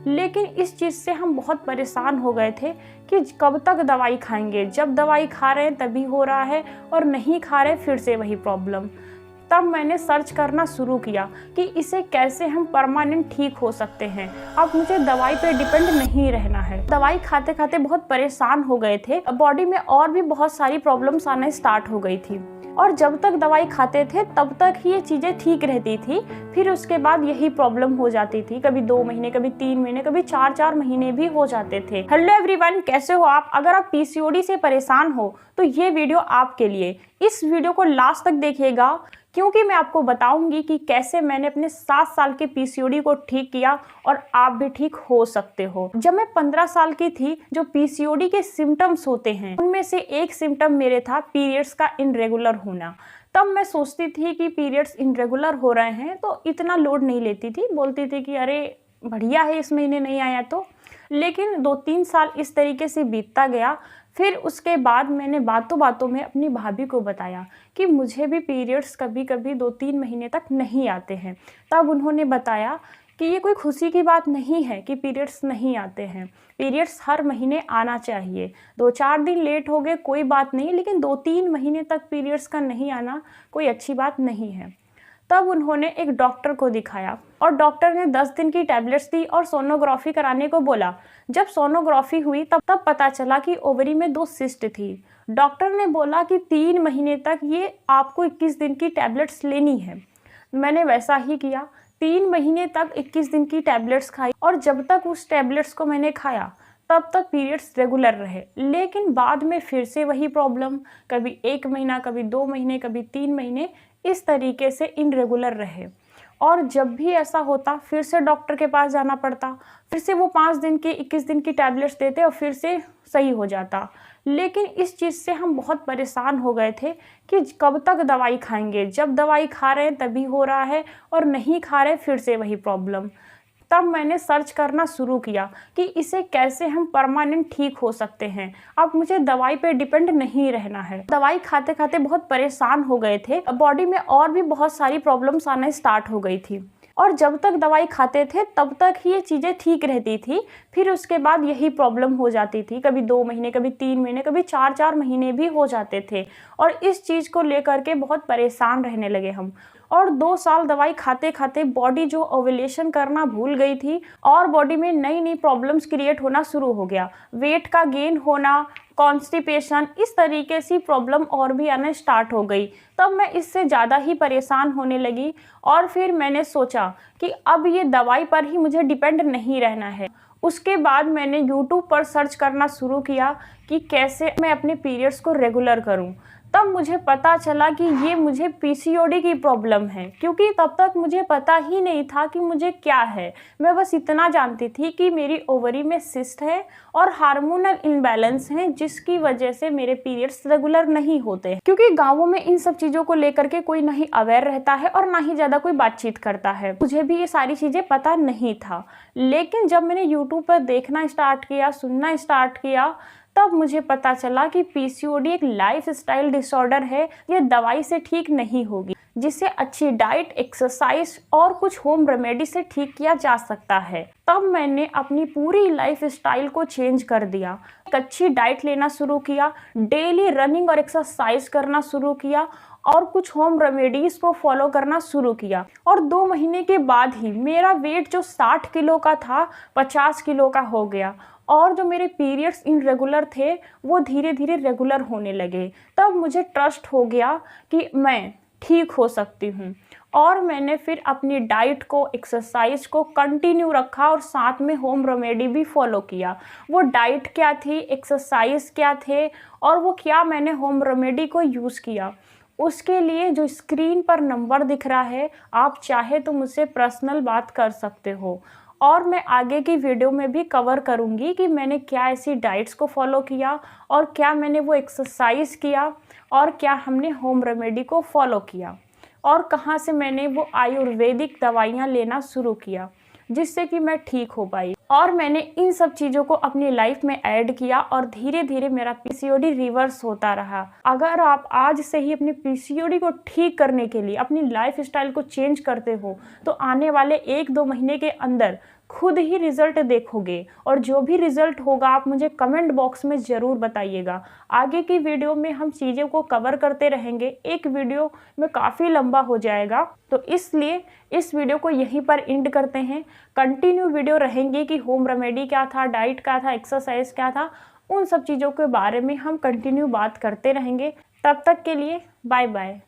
लेकिन इस चीज़ से हम बहुत परेशान हो गए थे कि कब तक दवाई खाएंगे। जब दवाई खा रहे हैं तभी हो रहा है और नहीं खा रहे फिर से वही प्रॉब्लम। तब मैंने सर्च करना शुरू किया कि इसे कैसे हम परमानेंट ठीक हो सकते हैं। अब मुझे दवाई पे डिपेंड नहीं रहना है। दवाई खाते खाते बहुत परेशान हो गए थे। बॉडी में और भी बहुत सारी प्रॉब्लम्स आना स्टार्ट हो गई थी और जब तक दवाई खाते थे तब तक ही ये चीज़ें ठीक रहती थी। फिर उसके बाद यही प्रॉब्लम हो जाती थी। कभी 2 महीने, कभी 3 महीने, कभी 4-4 महीने भी हो जाते थे। हेलो एवरीवन, कैसे हो आप? अगर आप पीसीओडी से परेशान हो तो ये वीडियो आपके लिए। इस वीडियो को लास्ट तक देखिएगा क्योंकि मैं आपको बताऊंगी कि कैसे मैंने अपने 7 साल के पीसीओडी को ठीक किया और आप भी ठीक हो सकते हो। जब मैं 15 साल की थी, जो पीसीओडी के सिम्टम्स होते हैं उनमें से एक सिम्टम मेरे था पीरियड्स का इनरेगुलर होना। तब मैं सोचती थी कि पीरियड्स इनरेगुलर हो रहे हैं तो इतना लोड नहीं लेती थी, बोलती थी कि अरे बढ़िया है इस महीने नहीं आया तो। लेकिन 2-3 साल इस तरीके से बीतता गया। फिर उसके बाद मैंने बातों बातों में अपनी भाभी को बताया कि मुझे भी पीरियड्स कभी कभी 2-3 महीने तक नहीं आते हैं। तब उन्होंने बताया कि ये कोई खुशी की बात नहीं है कि पीरियड्स नहीं आते हैं। पीरियड्स हर महीने आना चाहिए। 2-4 दिन लेट हो गए कोई बात नहीं, लेकिन 2-3 महीने तक पीरियड्स का नहीं आना कोई अच्छी बात नहीं है। तब उन्होंने एक डॉक्टर को दिखाया और डॉक्टर ने 10 दिन की टैबलेट्स दी और सोनोग्राफी कराने को बोला। जब सोनोग्राफी हुई तब पता चला कि ओवरी में 2 सिस्ट थी। डॉक्टर ने बोला कि 3 महीने तक ये आपको 21 दिन की टैबलेट्स लेनी है। मैंने वैसा ही किया। 3 महीने तक 21 दिन की टैबलेट्स खाई और जब तक उस टैबलेट्स को मैंने खाया तब तक पीरियड्स रेगुलर रहे। लेकिन बाद में फिर से वही प्रॉब्लम, कभी 1 महीना, कभी 2 महीने, कभी 3 महीने, इस तरीके से इनरेगुलर रहे। और जब भी ऐसा होता फिर से डॉक्टर के पास जाना पड़ता, फिर से वो 5 दिन की 21 दिन की टैबलेट्स देते और फिर से सही हो जाता। लेकिन इस चीज़ से हम बहुत परेशान हो गए थे कि कब तक दवाई खाएंगे। जब दवाई खा रहे हैं तभी हो रहा है और नहीं खा रहे फिर से वही प्रॉब्लम। तब मैंने सर्च करना शुरू किया कि इसे कैसे हम परमानेंट ठीक हो सकते हैं। अब मुझे दवाई पे डिपेंड नहीं रहना है। दवाई खाते खाते बहुत परेशान हो गए थे। बॉडी में और भी बहुत सारी प्रॉब्लम्स आना स्टार्ट हो गई थी और जब तक दवाई खाते थे तब तक ही ये चीज़ें ठीक रहती थी। फिर उसके बाद यही प्रॉब्लम हो जाती थी। कभी 2 महीने, कभी 3 महीने, कभी 4-4 महीने भी हो जाते थे और इस चीज़ को लेकर के बहुत परेशान रहने लगे हम। और 2 साल दवाई खाते खाते बॉडी जो ओव्यूलेशन करना भूल गई थी और बॉडी में नई नई प्रॉब्लम्स क्रिएट होना शुरू हो गया। वेट का गेन होना, कॉन्स्टिपेशन, इस तरीके से प्रॉब्लम और भी आना स्टार्ट हो गई। तब मैं इससे ज़्यादा ही परेशान होने लगी और फिर मैंने सोचा कि अब ये दवाई पर ही मुझे डिपेंड नहीं रहना है। उसके बाद मैंने YouTube पर सर्च करना शुरू किया कि कैसे मैं अपने पीरियड्स को रेगुलर करूं। तब मुझे पता चला कि ये मुझे पीसीओडी की प्रॉब्लम है, क्योंकि तब तक मुझे पता ही नहीं था कि मुझे क्या है। मैं बस इतना जानती थी कि मेरी ओवरी में सिस्ट है और हार्मोनल इम्बैलेंस है, जिसकी वजह से मेरे पीरियड्स रेगुलर नहीं होते। क्योंकि गाँवों में इन सब चीज़ों को लेकर के कोई नहीं अवेयर रहता है और ना ही ज़्यादा कोई बातचीत करता है। मुझे भी ये सारी चीज़ें पता नहीं था। लेकिन जब मैंने यूट्यूब पर देखना स्टार्ट किया, सुनना स्टार्ट किया, तब मुझे पता चला कि पीसीओडी एक लाइफस्टाइल डिसऑर्डर है। ये दवाई से ठीक नहीं होगी, जिसे अच्छी डाइट, एक्सरसाइज और कुछ होम रेमेडी से ठीक किया जा सकता है। तब मैंने अपनी पूरी लाइफस्टाइल को चेंज कर दिया। एक अच्छी डाइट लेना शुरू किया, डेली रनिंग और एक्सरसाइज करना शुरू किया और कुछ होम रेमेडीज को फॉलो करना शुरू किया। और 2 महीने के बाद ही मेरा वेट जो 60 किलो का था 50 किलो का हो गया और जो मेरे पीरियड्स इनरेगुलर थे वो धीरे धीरे रेगुलर होने लगे। तब मुझे ट्रस्ट हो गया कि मैं ठीक हो सकती हूँ और मैंने फिर अपनी डाइट को, एक्सरसाइज को कंटिन्यू रखा और साथ में होम रेमेडी भी फॉलो किया। वो डाइट क्या थी, एक्सरसाइज क्या थे और वो क्या मैंने होम रेमेडी को यूज़ किया, उसके लिए जो स्क्रीन पर नंबर दिख रहा है, आप चाहे तो मुझसे पर्सनल बात कर सकते हो। और मैं आगे की वीडियो में भी कवर करूंगी कि मैंने क्या ऐसी डाइट्स को फॉलो किया और क्या मैंने वो एक्सरसाइज किया और क्या हमने होम रेमेडी को फॉलो किया और कहाँ से मैंने वो आयुर्वेदिक दवाइयाँ लेना शुरू किया जिससे कि मैं ठीक हो पाई। और मैंने इन सब चीज़ों को अपनी लाइफ में ऐड किया और धीरे धीरे मेरा पीसीओडी रिवर्स होता रहा। अगर आप आज से ही अपनी पीसीओडी को ठीक करने के लिए अपनी लाइफस्टाइल को चेंज करते हो तो आने वाले 1-2 महीने के अंदर खुद ही रिजल्ट देखोगे, और जो भी रिजल्ट होगा आप मुझे कमेंट बॉक्स में ज़रूर बताइएगा। आगे की वीडियो में हम चीज़ों को कवर करते रहेंगे, एक वीडियो में काफ़ी लंबा हो जाएगा, तो इसलिए इस वीडियो को यहीं पर एंड करते हैं। कंटिन्यू वीडियो रहेंगे कि होम रेमेडी क्या था, डाइट क्या था, एक्सरसाइज क्या था, उन सब चीज़ों के बारे में हम कंटिन्यू बात करते रहेंगे। तब तक के लिए बाय बाय।